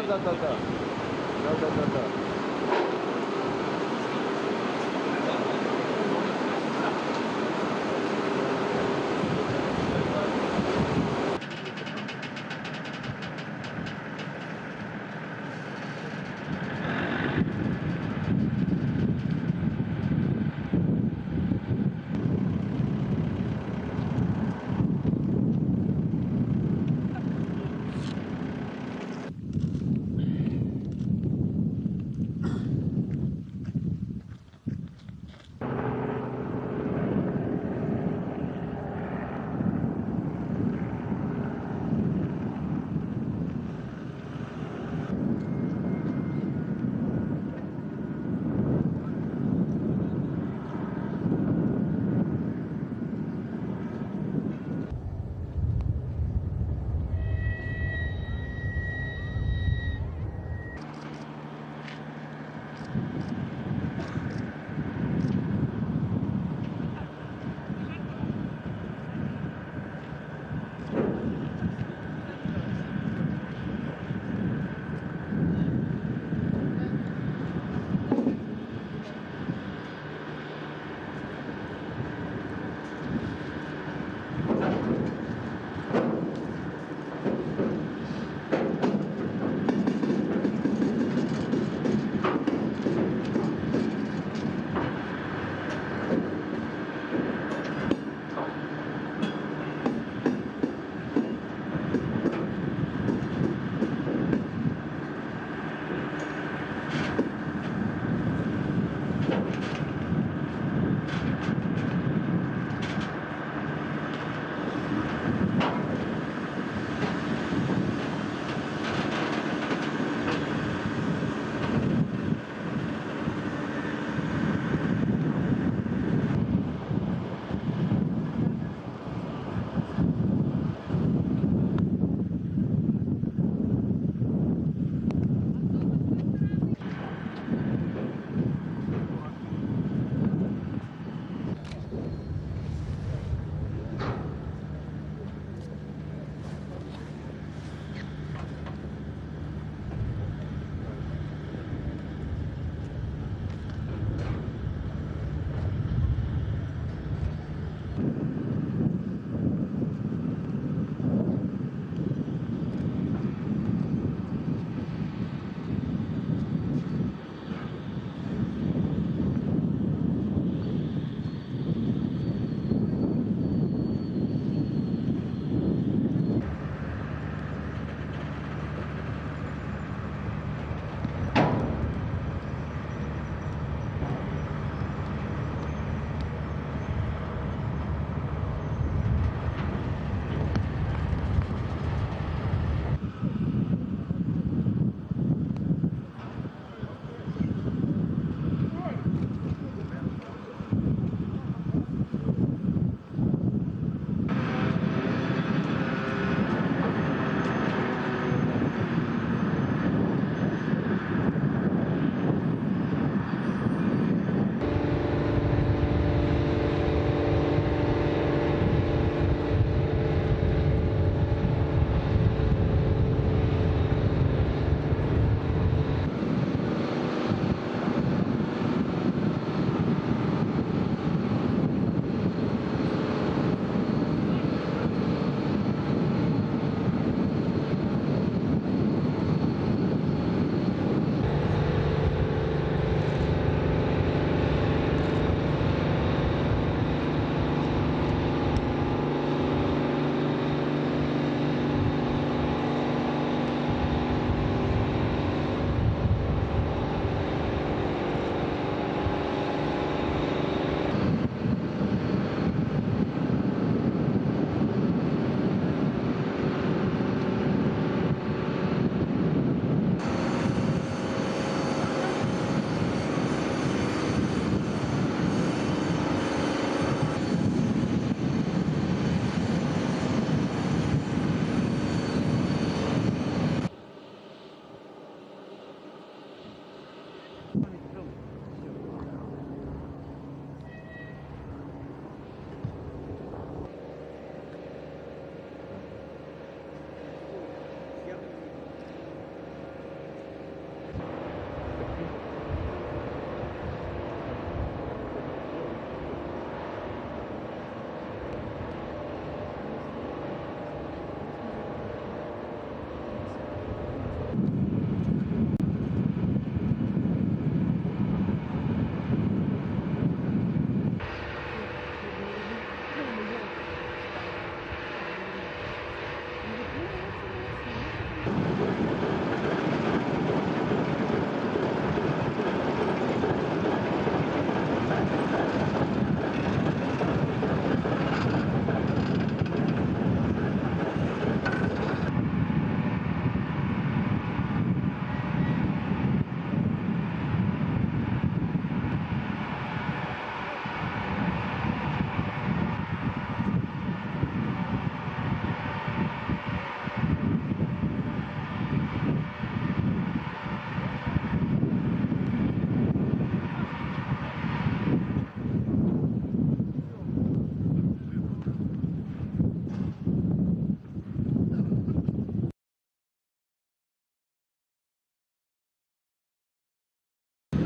Да-да-да-да. Да-да-да-да.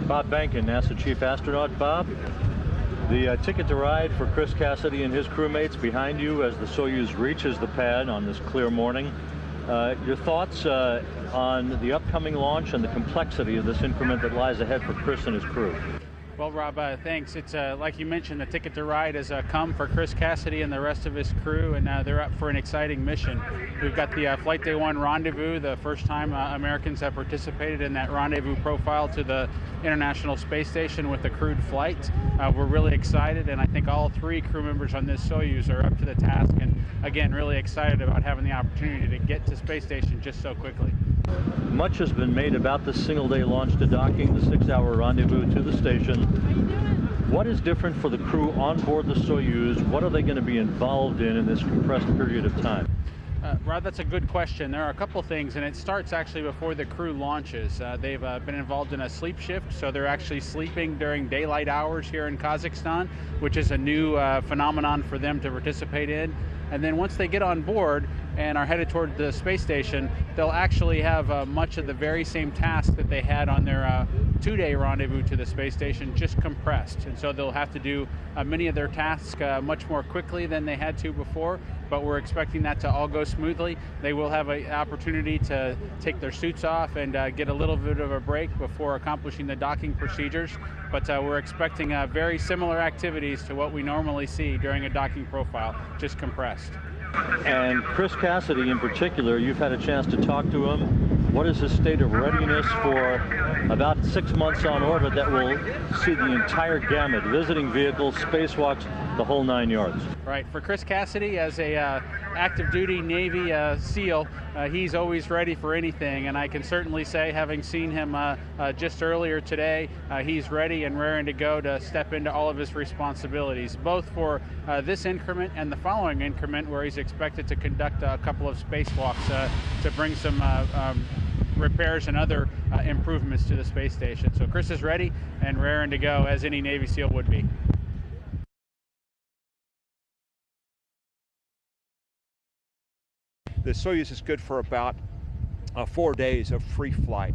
Bob Behnken, NASA Chief Astronaut. Bob, the ticket to ride for Chris Cassidy and his crewmates behind you as the Soyuz reaches the pad on this clear morning. Your thoughts on the upcoming launch and the complexity of this increment that lies ahead for Chris and his crew? Well, Rob, thanks. It's like you mentioned, the ticket to ride has come for Chris Cassidy and the rest of his crew, and they're up for an exciting mission. We've got the Flight Day 1 rendezvous, the first time Americans have participated in that rendezvous profile to the International Space Station with a crewed flight. We're really excited, and I think all three crew members on this Soyuz are up to the task, and again, really excited about having the opportunity to get to space station just so quickly. Much has been made about this single-day launch to docking, the 6-hour rendezvous to the station. What is different for the crew on board the Soyuz? What are they going to be involved in this compressed period of time? Rod, that's a good question. There are a couple things, and it starts actually before the crew launches. They've been involved in a sleep shift, so they're actually sleeping during daylight hours here in Kazakhstan, which is a new phenomenon for them to participate in. And then once they get on board and are headed toward the space station, they'll actually have much of the very same tasks that they had on their 2-day rendezvous to the space station, just compressed. And so they'll have to do many of their tasks much more quickly than they had to before, but we're expecting that to all go smoothly. They will have an opportunity to take their suits off and get a little bit of a break before accomplishing the docking procedures, but we're expecting very similar activities to what we normally see during a docking profile, just compressed. And Chris Cassidy in particular, you've had a chance to talk to him. What is his state of readiness for about 6 months on orbit that will see the entire gamut, visiting vehicles, spacewalks, the whole 9 yards? Right. For Chris Cassidy, as a active duty Navy SEAL, he's always ready for anything, and I can certainly say, having seen him just earlier today, he's ready and raring to go to step into all of his responsibilities, both for this increment and the following increment, where he's expected to conduct a couple of spacewalks to bring some repairs and other improvements to the space station. So Chris is ready and raring to go, as any Navy SEAL would be. The Soyuz is good for about 4 days of free flight.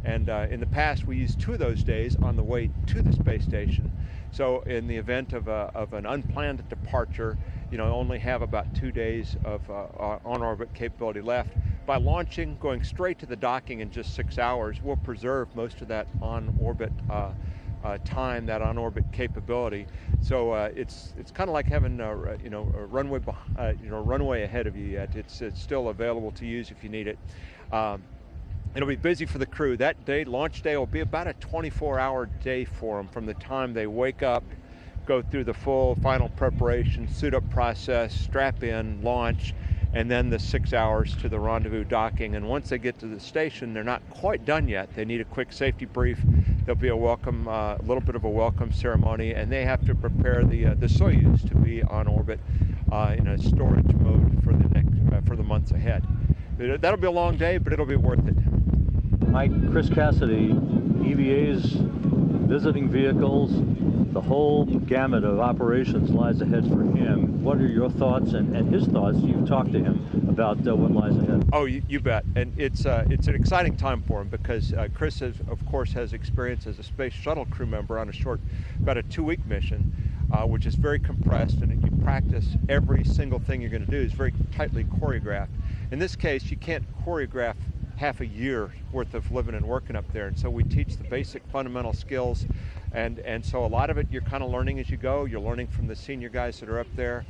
And in the past, we used 2 of those days on the way to the space station. So in the event of an unplanned departure, only have about 2 days of on-orbit capability left. By launching, going straight to the docking in just 6 hours, we'll preserve most of that on-orbit time, that on-orbit capability. So it's kind of like having a runway runway ahead of you yet. It's still available to use if you need it. It'll be busy for the crew. That day, launch day, will be about a 24-hour day for them from the time they wake up, go through the full final preparation, suit up process, strap in, launch, and then the 6 hours to the rendezvous docking. And once they get to the station, they're not quite done yet. They need a quick safety brief. There'll be a welcome, little bit of a welcome ceremony, and they have to prepare the Soyuz to be on orbit in a storage mode for the months ahead. That'll be a long day, but it'll be worth it. Mike, Chris Cassidy, EVA's visiting vehicles, the whole gamut of operations lies ahead for him. What are your thoughts and his thoughts? You've talked to him about what lies ahead. Oh, you bet. And it's an exciting time for him because Chris, of course, has experience as a space shuttle crew member on about a 2-week mission, which is very compressed, and you practice every single thing you're going to do. It's very tightly choreographed. In this case, you can't choreograph half a year worth of living and working up there, and so we teach the basic fundamental skills, and so a lot of it you're kind of learning as you go. You're learning from the senior guys that are up there.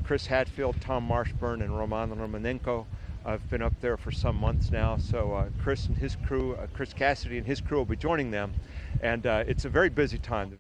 Chris Hadfield, Tom Marshburn, and Roman Romanenko have been up there for some months now. So Chris and his crew, Chris Cassidy and his crew will be joining them, and it's a very busy time.